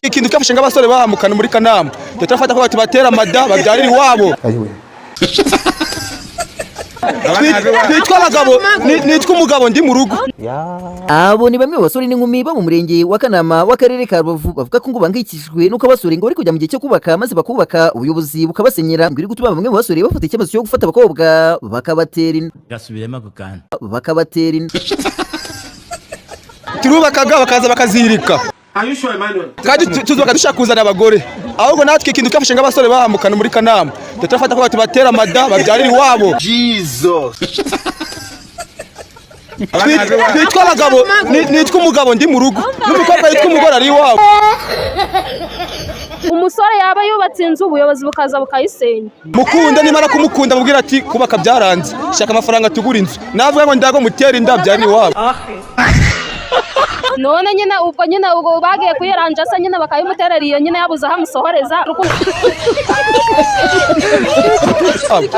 ikintu cyafashe ng'abasore bahamukana muri kanama tutafata ko batubatera amada babyarira iwabo nitwa abagabo nitwa umugabo ndi mu rugo. Abo ni bamwe basore n'inkumi bo mu murenge wa Kanama w'akarere ka Rubavu bavuga ko ngo bangikishijwe nuko abasore ngo bari kujya mu gihe cyo kubaka maze bakubaka ubuyobozi bukabasenyera ngo iri gutuma bamwe mu basore bafata icyemezo cyo gufata abakobwa bakabatera inda gasubiremo ako kantu bakabatera inda turubakaga bakaza bakazirika kandi tuzubaka dushaka kuzana abagore ahubwo natwe ikintu cyafashe ng'abasore bahamukana muri kanama tutafata ko batubatera amada babyarira iwabo. nitwa abagabo nitwa umugabo ndi mu rugo n'umukobwa yitwa umugore ari iwabo. Umusore yaba yubatse inzu ubuyobozi bukaza bukayisenya. Mukunda nimara kumukunda mubwira ati kubaka byaranze shaka amafaranga tugura inzu navuga ngo ndago mutera inda byarira iwabo. None nyine ubwo bagiye kuyiranja se nyine bakayimuterera iyo nyine yabuze hamusohoreza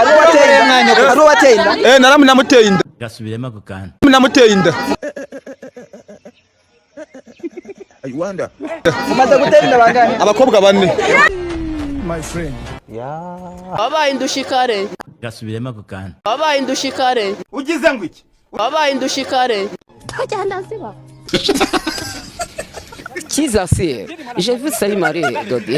ari wateye mwanya ari wateye inda naramuteye inda gasubiremo ako kantu namuteye inda umaze gutera inda bangahe abakobwa 4 my friend wabaye indushikare gasubiremo ako kantu wabaye indushikare ugize ngo iki wabaye indushikare Tajyana ziba Kiza se, j'ai vu ça y marier, Dodi.